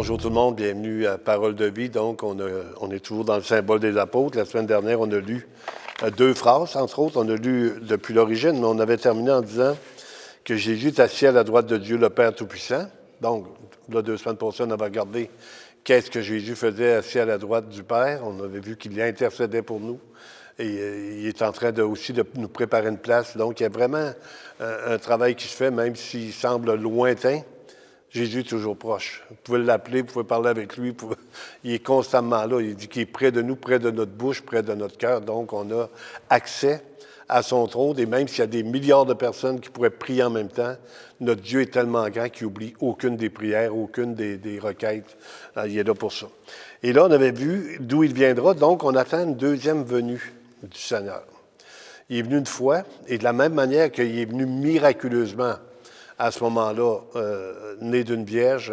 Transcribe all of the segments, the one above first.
Bonjour tout le monde, bienvenue à Parole de vie. Donc, on est toujours dans le symbole des apôtres. La semaine dernière, on a lu deux phrases, entre autres. On a lu depuis l'origine, mais on avait terminé en disant que Jésus est assis à la droite de Dieu, le Père Tout-Puissant. Donc, là, 2 semaines pour ça, on avait regardé qu'est-ce que Jésus faisait assis à la droite du Père. On avait vu qu'il intercédait pour nous. Et il est en train aussi de nous préparer une place. Donc, il y a vraiment un travail qui se fait, même s'il semble lointain. Jésus est toujours proche. Vous pouvez l'appeler, vous pouvez parler avec lui. Il est constamment là. Il dit qu'il est près de nous, près de notre bouche, près de notre cœur. Donc, on a accès à son trône. Et même s'il y a des milliards de personnes qui pourraient prier en même temps, notre Dieu est tellement grand qu'il n'oublie aucune des prières, aucune des requêtes. Il est là pour ça. Et là, on avait vu d'où il viendra. Donc, on attend une deuxième venue du Seigneur. Il est venu une fois, et de la même manière qu'il est venu miraculeusement à ce moment-là, né d'une vierge,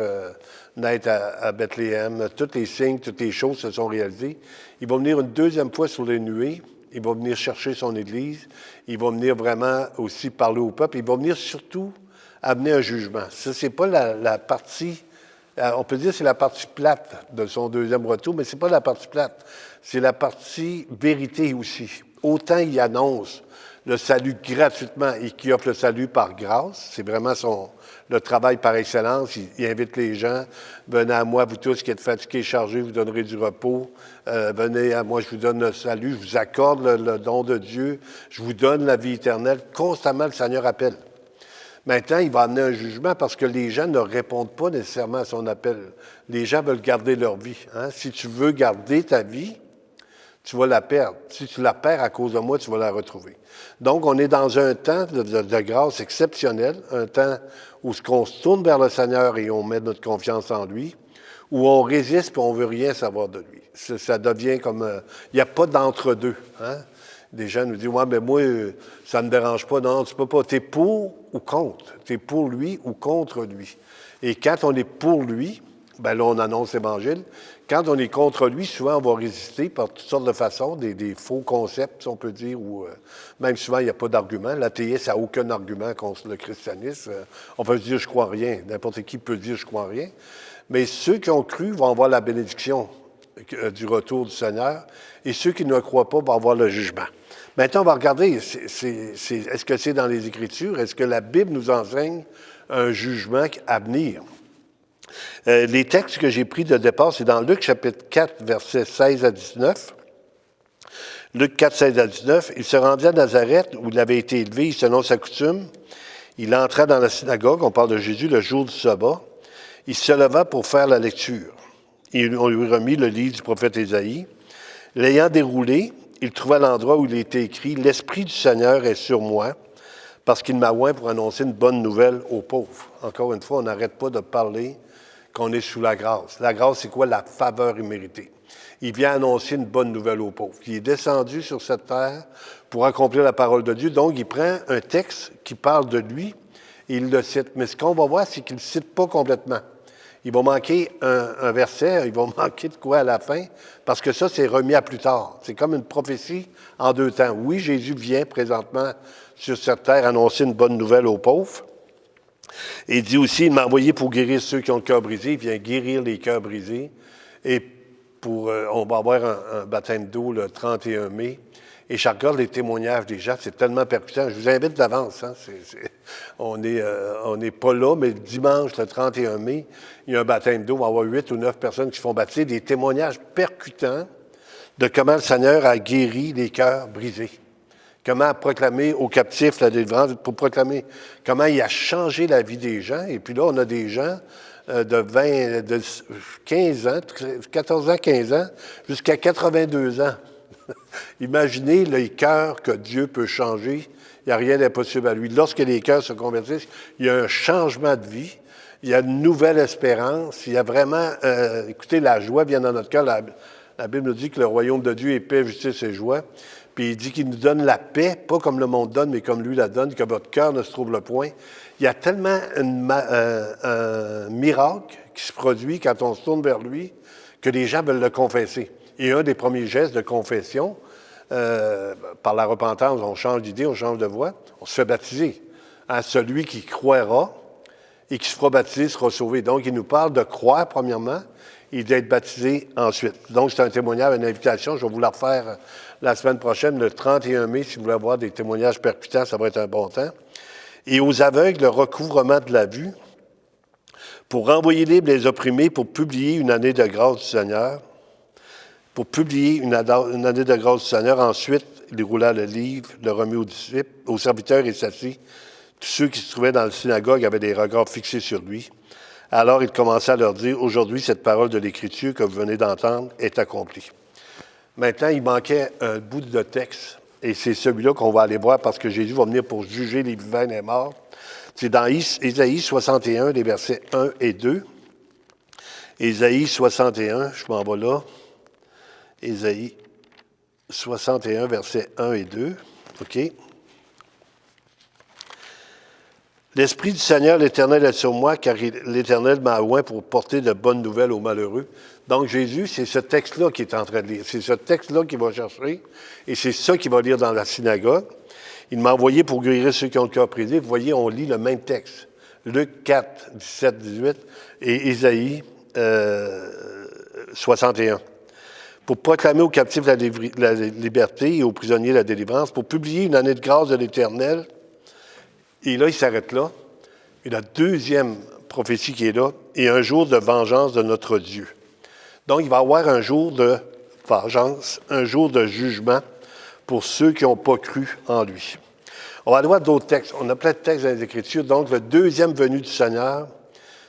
naître à Bethléem, tous les signes, toutes les choses se sont réalisées. Il va venir une deuxième fois sur les nuées. Il va venir chercher son Église. Il va venir vraiment aussi parler au peuple. Il va venir surtout amener un jugement. Ça, c'est pas la partie, on peut dire que c'est la partie plate de son deuxième retour, mais c'est pas la partie plate. C'est la partie vérité aussi. Autant il annonce le salut gratuitement et qui offre le salut par grâce. C'est vraiment le travail par excellence. Il invite les gens. Venez à moi, vous tous qui êtes fatigués et chargés, vous donnerez du repos. Venez à moi, je vous donne le salut. Je vous accorde le don de Dieu. Je vous donne la vie éternelle. Constamment, le Seigneur appelle. Maintenant, il va amener un jugement parce que les gens ne répondent pas nécessairement à son appel. Les gens veulent garder leur vie. Hein? Si tu veux garder ta vie, tu vas la perdre. Si tu la perds à cause de moi, tu vas la retrouver. Donc, on est dans un temps de grâce exceptionnel, un temps où on se tourne vers le Seigneur et on met notre confiance en lui, où on résiste et on ne veut rien savoir de lui. Ça devient comme... il n'y a pas d'entre-deux. Hein? Des gens nous disent « Ouais, mais moi, ça ne me dérange pas. » Non, tu ne peux pas. Tu es pour ou contre. Tu es pour lui ou contre lui. Et quand on est pour lui, bien là, on annonce l'Évangile. Quand on est contre lui, souvent, on va résister par toutes sortes de façons, des faux concepts, si on peut dire, ou même souvent, il n'y a pas d'argument. L'athéiste n'a aucun argument contre le christianisme. On peut se dire « je crois en rien ». N'importe qui peut dire « je crois en rien ». Mais ceux qui ont cru vont avoir la bénédiction du retour du Seigneur, et ceux qui ne croient pas vont avoir le jugement. Maintenant, on va regarder, est-ce que c'est dans les Écritures? Est-ce que la Bible nous enseigne un jugement à venir? Les textes que j'ai pris de départ, c'est dans Luc chapitre 4, versets 16 à 19. Luc 4, 16 à 19. Il se rendit à Nazareth, où il avait été élevé selon sa coutume. Il entra dans la synagogue, on parle de Jésus, le jour du sabbat. Il se leva pour faire la lecture. On lui remit le livre du prophète Ésaïe. L'ayant déroulé, il trouva l'endroit où il était écrit « L'Esprit du Seigneur est sur moi, parce qu'il m'a oint pour annoncer une bonne nouvelle aux pauvres. » Encore une fois, on n'arrête pas de parler qu'on est sous la grâce. La grâce, c'est quoi? La faveur imméritée. Il vient annoncer une bonne nouvelle aux pauvres. Il est descendu sur cette terre pour accomplir la parole de Dieu. Donc, il prend un texte qui parle de lui et il le cite. Mais ce qu'on va voir, c'est qu'il ne le cite pas complètement. Il va manquer un verset, il va manquer de quoi à la fin, parce que ça, c'est remis à plus tard. C'est comme une prophétie en deux temps. Oui, Jésus vient présentement sur cette terre annoncer une bonne nouvelle aux pauvres. Et il dit aussi, il m'a envoyé pour guérir ceux qui ont le cœur brisé. Il vient guérir les cœurs brisés. Et on va avoir un baptême d'eau le 31 mai. Et je regarde les témoignages des gens, c'est tellement percutant. Je vous invite d'avance. Hein? On n'est pas là, mais dimanche, le 31 mai, il y a un baptême d'eau. On va avoir 8 ou 9 personnes qui se font baptiser. Des témoignages percutants de comment le Seigneur a guéri les cœurs brisés. Comment proclamer aux captifs la délivrance, pour proclamer comment il a changé la vie des gens. Et puis là, on a des gens de 15 ans, 14 ans, 15 ans, jusqu'à 82 ans. Imaginez les cœurs que Dieu peut changer. Il n'y a rien d'impossible à lui. Lorsque les cœurs se convertissent, il y a un changement de vie. Il y a une nouvelle espérance. Il y a vraiment... écoutez, la joie vient dans notre cœur. La Bible nous dit que le royaume de Dieu est paix, justice et joie. Puis il dit qu'il nous donne la paix, pas comme le monde donne, mais comme lui la donne, que votre cœur ne se trouble point. Il y a tellement un miracle qui se produit quand on se tourne vers lui que les gens veulent le confesser. Et un des premiers gestes de confession, par la repentance, on change d'idée, on change de voie, on se fait baptiser. Celui qui croira et qui se fera baptiser sera sauvé. Donc, il nous parle de croire, premièrement, et d'être baptisé ensuite. Donc, c'est un témoignage, une invitation. Je vais vous la refaire la semaine prochaine, le 31 mai, si vous voulez avoir des témoignages percutants, ça va être un bon temps. Et aux aveugles, le recouvrement de la vue, pour renvoyer libres les opprimés, pour publier une année de grâce du Seigneur, pour publier une année de grâce du Seigneur. Ensuite, il déroula le livre, le remit aux disciples, aux serviteurs et s'assit. Tous ceux qui se trouvaient dans la synagogue avaient des regards fixés sur lui. Alors il commença à leur dire, « Aujourd'hui, cette parole de l'Écriture que vous venez d'entendre est accomplie. » Maintenant, il manquait un bout de texte, et c'est celui-là qu'on va aller voir parce que Jésus va venir pour juger les vivants et les morts. C'est dans Ésaïe 61, les versets 1 et 2. Ésaïe 61, je m'en vais là. Ésaïe 61, versets 1 et 2. OK. L'Esprit du Seigneur, l'Éternel est sur moi, car l'Éternel m'a oint pour porter de bonnes nouvelles aux malheureux. Donc, Jésus, c'est ce texte-là qu'il est en train de lire. C'est ce texte-là qu'il va chercher, et c'est ça qu'il va lire dans la synagogue. Il m'a envoyé pour guérir ceux qui ont le cœur brisé. Vous voyez, on lit le même texte. Luc 4, 17, 18, et Ésaïe 61. Pour proclamer aux captifs la liberté et aux prisonniers la délivrance, pour publier une année de grâce de l'Éternel. Et là, il s'arrête là. Et la deuxième prophétie qui est là, et un jour de vengeance de notre Dieu. Donc, il va y avoir un jour de vengeance, un jour de jugement pour ceux qui n'ont pas cru en lui. On va aller voir d'autres textes. On a plein de textes dans les Écritures. Donc, le deuxième venu du Seigneur,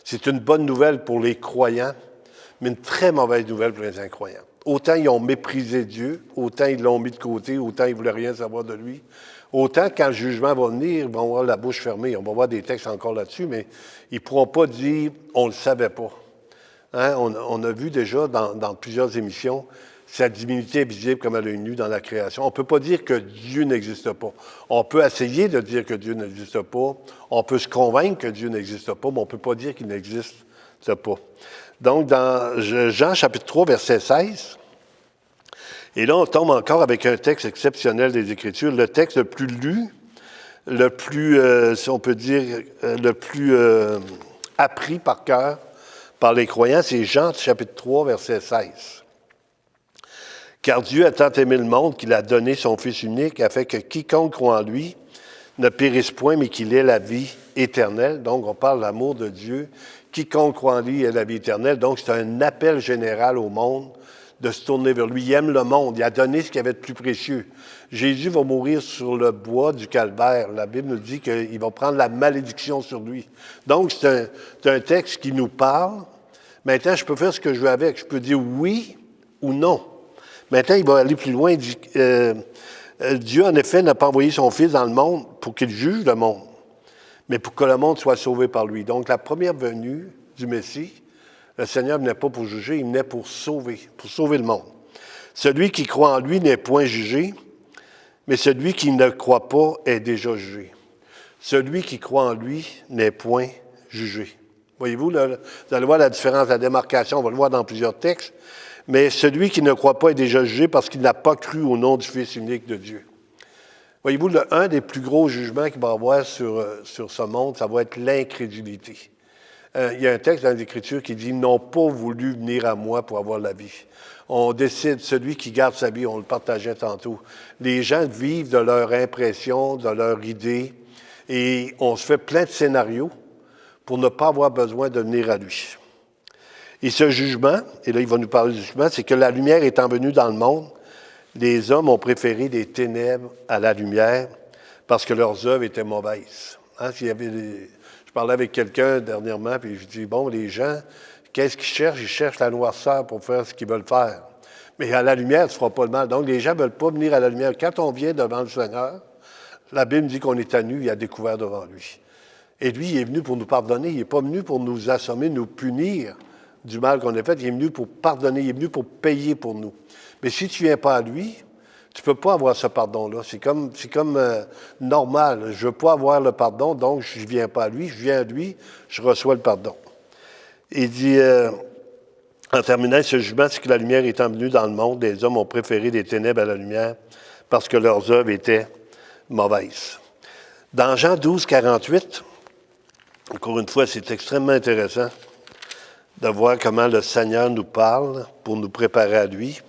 c'est une bonne nouvelle pour les croyants, mais une très mauvaise nouvelle pour les incroyants. Autant ils ont méprisé Dieu, autant ils l'ont mis de côté, autant ils ne voulaient rien savoir de lui. Autant, quand le jugement va venir, ils vont avoir la bouche fermée. On va voir des textes encore là-dessus, mais ils ne pourront pas dire « on ne le savait pas ». Hein? On a vu déjà dans plusieurs émissions sa divinité est visible comme à l'œil nu dans la création. On ne peut pas dire que Dieu n'existe pas. On peut essayer de dire que Dieu n'existe pas. On peut se convaincre que Dieu n'existe pas, mais on ne peut pas dire qu'il n'existe pas. Donc, dans Jean chapitre 3, verset 16, et là, on tombe encore avec un texte exceptionnel des Écritures, le texte le plus lu, le plus, si on peut dire, le plus appris par cœur par les croyants, c'est Jean chapitre 3, verset 16. « Car Dieu a tant aimé le monde qu'il a donné son Fils unique, afin que quiconque croit en lui ne périsse point, mais qu'il ait la vie éternelle. » Donc, on parle de l'amour de Dieu. Quiconque croit en lui ait la vie éternelle. Donc, c'est un appel général au monde de se tourner vers lui. Il aime le monde. Il a donné ce qu'il y avait de plus précieux. Jésus va mourir sur le bois du calvaire. La Bible nous dit qu'il va prendre la malédiction sur lui. Donc, c'est un texte qui nous parle. Maintenant, je peux faire ce que je veux avec. Je peux dire oui ou non. Maintenant, il va aller plus loin. Il dit, Dieu, en effet, n'a pas envoyé son Fils dans le monde pour qu'il juge le monde, mais pour que le monde soit sauvé par lui. Donc, la première venue du Messie, le Seigneur ne venait pas pour juger, il venait pour sauver le monde. Celui qui croit en lui n'est point jugé, mais celui qui ne croit pas est déjà jugé. Celui qui croit en lui n'est point jugé. Voyez-vous, là, vous allez voir la différence, la démarcation, on va le voir dans plusieurs textes. Mais celui qui ne croit pas est déjà jugé parce qu'il n'a pas cru au nom du Fils unique de Dieu. Voyez-vous, un des plus gros jugements qu'il va y avoir sur ce monde, ça va être l'incrédulité. Il y a un texte dans l'Écriture qui dit « Ils n'ont pas voulu venir à moi pour avoir la vie. » On décide, celui qui garde sa vie, on le partageait tantôt. Les gens vivent de leur impression, de leur idée, et on se fait plein de scénarios pour ne pas avoir besoin de venir à lui. Et ce jugement, et là il va nous parler du jugement, c'est que la lumière étant venue dans le monde, les hommes ont préféré les ténèbres à la lumière parce que leurs œuvres étaient mauvaises. Hein, je parlais avec quelqu'un dernièrement, puis je dis, bon, les gens, qu'est-ce qu'ils cherchent? Ils cherchent la noirceur pour faire ce qu'ils veulent faire. Mais à la lumière, tu ne feras pas le mal. Donc, les gens ne veulent pas venir à la lumière. Quand on vient devant le Seigneur, la Bible dit qu'on est à nu et à découvert devant lui. Et lui, il est venu pour nous pardonner. Il n'est pas venu pour nous assommer, nous punir du mal qu'on a fait. Il est venu pour pardonner. Il est venu pour payer pour nous. Mais si tu ne viens pas à lui, tu ne peux pas avoir ce pardon-là. C'est comme normal. Je ne veux pas avoir le pardon, donc je ne viens pas à lui. Je viens à lui, je reçois le pardon. Il dit, en terminant, ce jugement, c'est que la lumière étant venue dans le monde, les hommes ont préféré les ténèbres à la lumière parce que leurs œuvres étaient mauvaises. Dans Jean 12, 48, Encore une fois, c'est extrêmement intéressant de voir comment le Seigneur nous parle pour nous préparer à lui.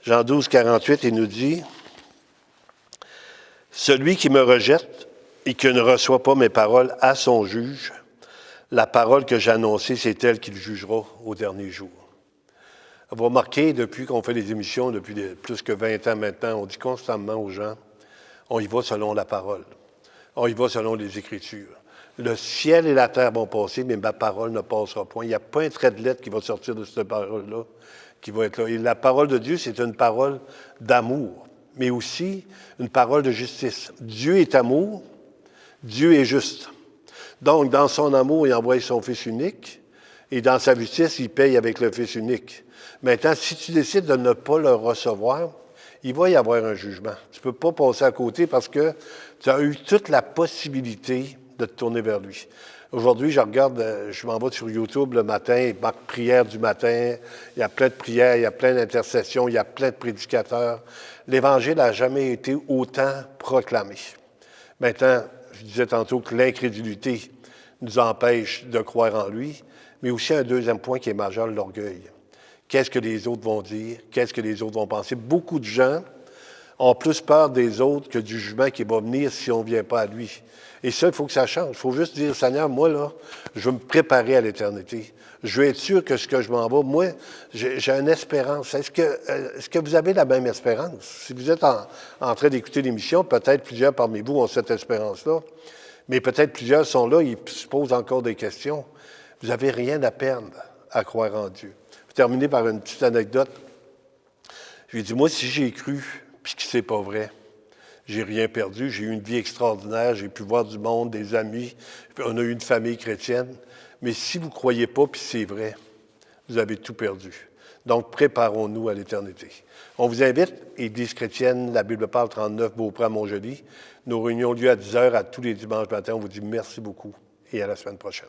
Jean 12, 48, il nous dit « Celui qui me rejette et qui ne reçoit pas mes paroles à son juge, la parole que j'ai annoncée, c'est elle qui le jugera au dernier jour. » Vous remarquez, depuis qu'on fait les émissions, depuis plus que 20 ans maintenant, on dit constamment aux gens, on y va selon la parole. On y va selon les Écritures. Le ciel et la terre vont passer, mais ma parole ne passera point. Il n'y a pas un trait de lettre qui va sortir de cette parole-là, qui va être là. Et la parole de Dieu, c'est une parole d'amour, mais aussi une parole de justice. Dieu est amour, Dieu est juste. Donc, dans son amour, il envoie son Fils unique, et dans sa justice, il paye avec le Fils unique. Maintenant, si tu décides de ne pas le recevoir, il va y avoir un jugement. Tu ne peux pas passer à côté parce que tu as eu toute la possibilité de te tourner vers lui. Aujourd'hui, je m'en vais sur YouTube le matin, marque prière du matin, il y a plein de prières, il y a plein d'intercessions, il y a plein de prédicateurs. L'Évangile n'a jamais été autant proclamé. Maintenant, je disais tantôt que l'incrédulité nous empêche de croire en lui, mais aussi un deuxième point qui est majeur, l'orgueil. Qu'est-ce que les autres vont dire? Qu'est-ce que les autres vont penser? Beaucoup de gens ont plus peur des autres que du jugement qui va venir si on ne vient pas à lui. Et ça, il faut que ça change. Il faut juste dire, Seigneur, moi, là, je veux me préparer à l'éternité. Je veux être sûr que ce que je m'en vais, moi, j'ai une espérance. Est-ce que vous avez la même espérance? Si vous êtes en train d'écouter l'émission, peut-être plusieurs parmi vous ont cette espérance-là, mais peut-être plusieurs sont là, ils se posent encore des questions. Vous n'avez rien à perdre à croire en Dieu. Je vais terminer par une petite anecdote. Je lui ai dit, moi, si j'ai cru, puis que c'est pas vrai, j'ai rien perdu, j'ai eu une vie extraordinaire, j'ai pu voir du monde, des amis, on a eu une famille chrétienne. Mais si vous ne croyez pas, puis c'est vrai, vous avez tout perdu. Donc, préparons-nous à l'éternité. On vous invite, Église chrétienne, la Bible parle 39, Beaupré à Montjoly. Nos réunions ont lieu à 10h à tous les dimanches matin. On vous dit merci beaucoup et à la semaine prochaine.